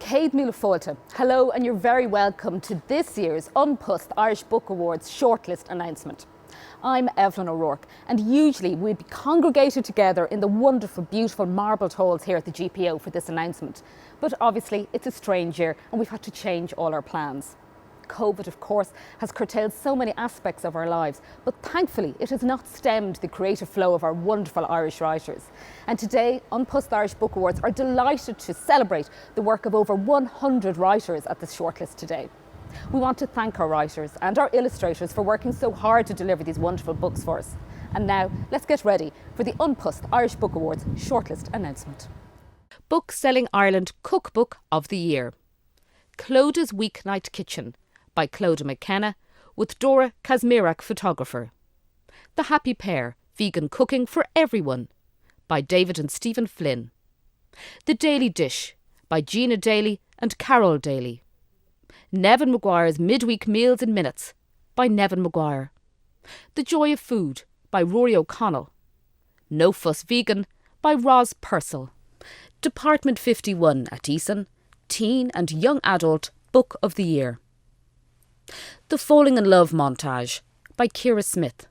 Céad míle fáilte. Hello and you're very welcome to this year's Unpussed Irish Book Awards shortlist announcement. I'm Evelyn O'Rourke and usually we'd be congregated together in the wonderful, beautiful marbled halls here at the GPO for this announcement. But obviously it's a strange year and we've had to change all our plans. COVID, of course, has curtailed so many aspects of our lives, but thankfully it has not stemmed the creative flow of our wonderful Irish writers. And today, Unpussed Irish Book Awards are delighted to celebrate the work of over 100 writers at the shortlist today. We want to thank our writers and our illustrators for working so hard to deliver these wonderful books for us. And now, let's get ready for the Unpussed Irish Book Awards shortlist announcement. Book Selling Ireland Cookbook of the Year. Clodagh's Weeknight Kitchen by Clodagh McKenna with Dora Kazmierak photographer. The Happy Pair, Vegan Cooking for Everyone by David and Stephen Flynn. The Daily Dish by Gina Daly and Carol Daly. Nevin Maguire's Midweek Meals in Minutes by Nevin Maguire. The Joy of Food by Rory O'Connell. No Fuss Vegan by Roz Purcell. Department 51 at Eason, Teen and Young Adult Book of the Year. The Falling in Love Montage by Ciara Smith.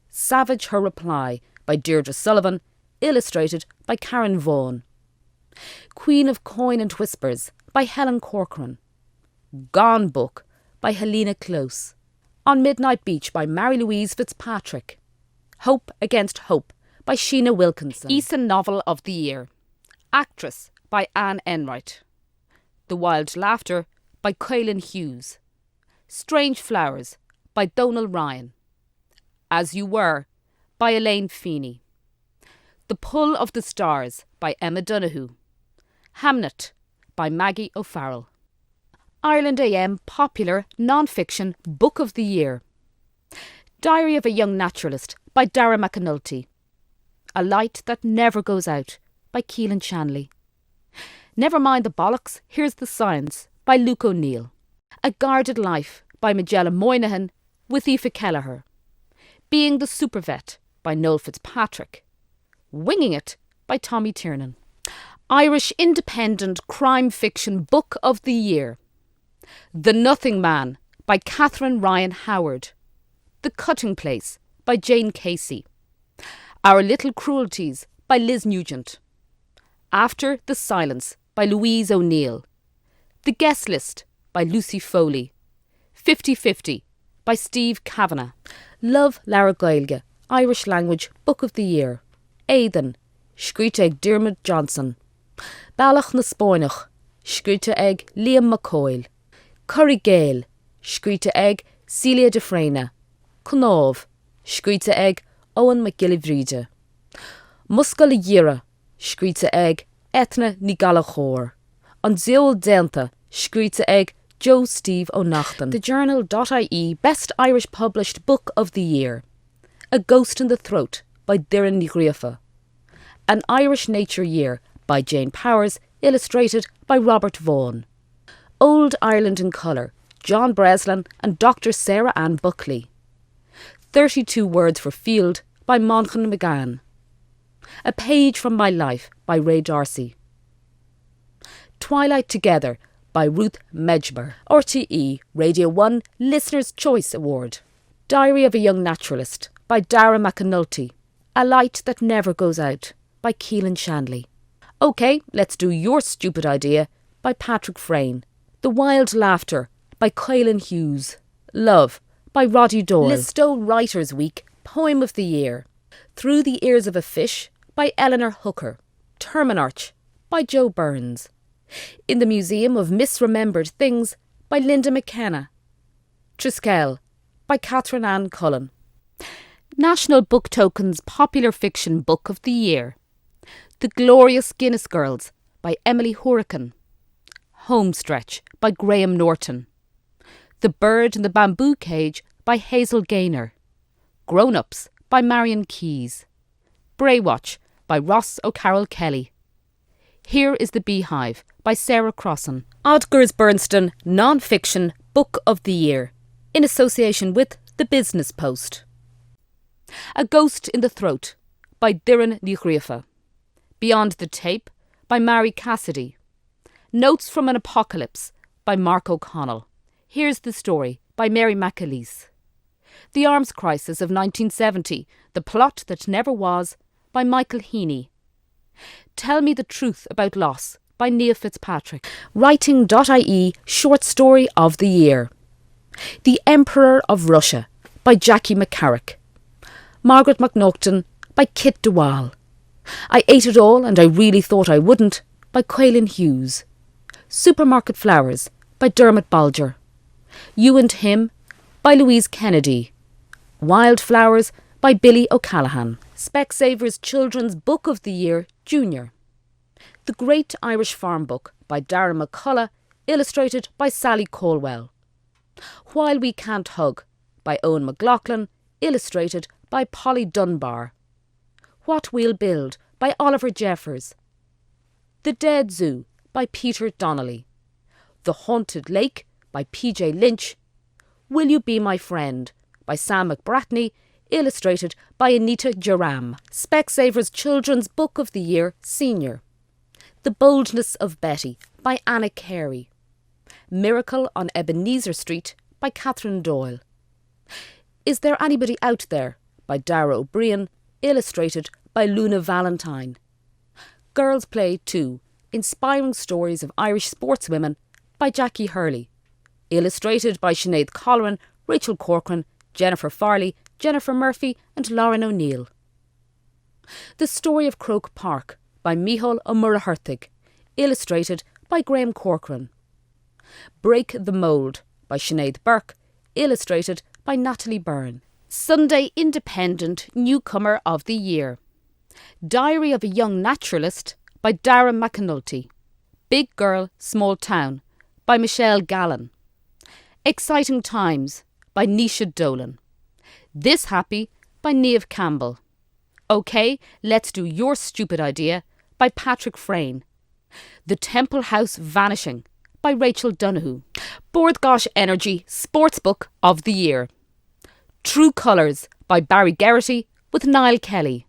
Savage Her Reply by Deirdre Sullivan, illustrated by Karen Vaughan. Queen of Coin and Whispers by Helen Corcoran. Gone Book by Helena Close. On Midnight Beach by Mary-Louise Fitzpatrick. Hope Against Hope by Sheena Wilkinson. Eason Novel of the Year. Actress by Anne Enright. The Wild Laughter by Caoilinn Hughes. Strange Flowers by Donal Ryan. As You Were by Elaine Feeney. The Pull of the Stars by Emma Donoghue. Hamnet by Maggie O'Farrell. Ireland AM Popular Non-Fiction Book of the Year. Diary of a Young Naturalist by Dara McAnulty. A Light That Never Goes Out by Keelan Shanley. Never Mind the Bollocks, Here's the Science by Luke O'Neill. A Guarded Life by Magella Moynihan with Aoife Kelleher. Being the Super Vet by Noel Fitzpatrick. Winging It by Tommy Tiernan. Irish Independent Crime Fiction Book of the Year. The Nothing Man by Catherine Ryan Howard. The Cutting Place by Jane Casey. Our Little Cruelties by Liz Nugent. After the Silence by Louise O'Neill. The Guest List by Lucy Foley. 50-50 by Steve Kavanagh. Love Lara Gaeilge, Irish Language Book of the Year. Aidan, scríoite ag Diarmuid Johnson. Bealach na Spóineach, scríoite ag Liam McCoyle. Curry Gale, scríoite ag Celia Dufresne. Cnáv, scríoite ag Owen McGillivreide. Musca le Dhíre, scríoite ag Etna ní Galachóir. An Zeol Delta, scríoite ag Joe Steve O'Nachtan. The Journal.ie Best Irish Published Book of the Year. A Ghost in the Throat by Doireann Ní Ghriafa. An Irish Nature Year by Jane Powers, illustrated by Robert Vaughan. Old Ireland in Colour, John Breslin and Dr. Sarah Ann Buckley. 32 Words for Field by Monaghan McGann. A Page from My Life by Ray Darcy. Twilight Together by Ruth Medjmer. RTE Radio 1 Listener's Choice Award. Diary of a Young Naturalist by Dara McAnulty. A Light That Never Goes Out by Keelan Shanley. OK, Let's Do Your Stupid Idea by Patrick Frayne. The Wild Laughter by Caoilinn Hughes. Love by Roddy Doyle. Listo Writers' Week Poem of the Year. Through the Ears of a Fish by Eleanor Hooker. Terminarch by Joe Burns. In the Museum of Misremembered Things by Linda McKenna. Triskel by Catherine Ann Cullen. National Book Token's Popular Fiction Book of the Year. The Glorious Guinness Girls by Emily Hurricane. Homestretch by Graham Norton. The Bird in the Bamboo Cage by Hazel Gaynor. Grown-Ups by Marion Keyes. Braywatch by Ross O'Carroll Kelly. Here is the Beehive by Sarah Crossan. Odgers Bernstein Non-Fiction Book of the Year in association with The Business Post. A Ghost in the Throat by Doireann Ní Ghriafa. Beyond the Tape by Mary Cassidy. Notes from an Apocalypse by Mark O'Connell. Here's the Story by Mary McAleese. The Arms Crisis of 1970, The Plot That Never Was by Michael Heaney. Tell Me the Truth About Loss by Neil Fitzpatrick. Writing.ie Short Story of the Year. The Emperor of Russia by Jackie McCarrick. Margaret McNaughton by Kit DeWall. I Ate It All and I Really Thought I Wouldn't by Quaylen Hughes. Supermarket Flowers by Dermot Bolger. You and Him by Louise Kennedy. Wildflowers by Billy O'Callaghan. Specsavers Children's Book of the Year Junior. The Great Irish Farm Book by Darren McCullough, illustrated by Sally Colwell. While We Can't Hug by Owen McLaughlin, illustrated by Polly Dunbar. What We'll Build by Oliver Jeffers. The Dead Zoo by Peter Donnelly. The Haunted Lake by PJ Lynch. Will You Be My Friend by Sam McBratney, illustrated by Anita Jaram. Specsavers Children's Book of the Year Senior. The Boldness of Betty by Anna Carey. Miracle on Ebenezer Street by Catherine Doyle. Is There Anybody Out There by Dara O'Brien, illustrated by Luna Valentine. Girls Play 2, Inspiring Stories of Irish Sportswomen by Jackie Hurley. Illustrated by Sinead Colleran, Rachel Corcoran, Jennifer Farley, Jennifer Murphy and Lauren O'Neill. The Story of Croke Park by Micheál O'Murrah-Hertig, illustrated by Graham Corcoran. Break the Mould by Sinead Burke, illustrated by Natalie Byrne. Sunday Independent Newcomer of the Year. Diary of a Young Naturalist by Dara McAnulty. Big Girl, Small Town by Michelle Gallen. Exciting Times by Nisha Dolan. This Happy by Niamh Campbell. OK, Let's Do Your Stupid Idea by Patrick Frayne. The Temple House Vanishing by Rachel Donoghue. Bord Gosh Energy Sportsbook of the Year. True Colours by Barry Geraghty with Niall Kelly.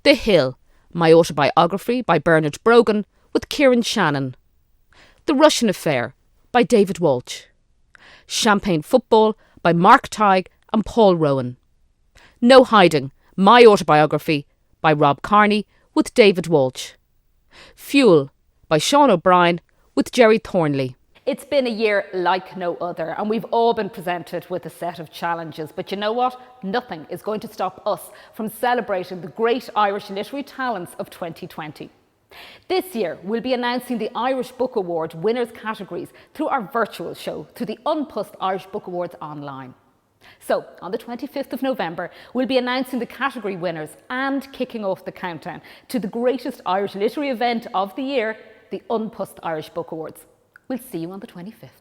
The Hill, My Autobiography by Bernard Brogan with Kieran Shannon. The Russian Affair by David Walsh. Champagne Football by Mark Tighe and Paul Rowan. No Hiding, My Autobiography by Rob Carney with David Walsh. Fuel by Sean O'Brien with Jerry Thornley. It's been a year like no other, and we've all been presented with a set of challenges. But you know what? Nothing is going to stop us from celebrating the great Irish literary talents of 2020. This year, we'll be announcing the Irish Book Award winners' categories through our virtual show, through the Unpussed Irish Book Awards online. So, on the 25th of November, we'll be announcing the category winners and kicking off the countdown to the greatest Irish literary event of the year, the Unpussed Irish Book Awards. We'll see you on the 25th.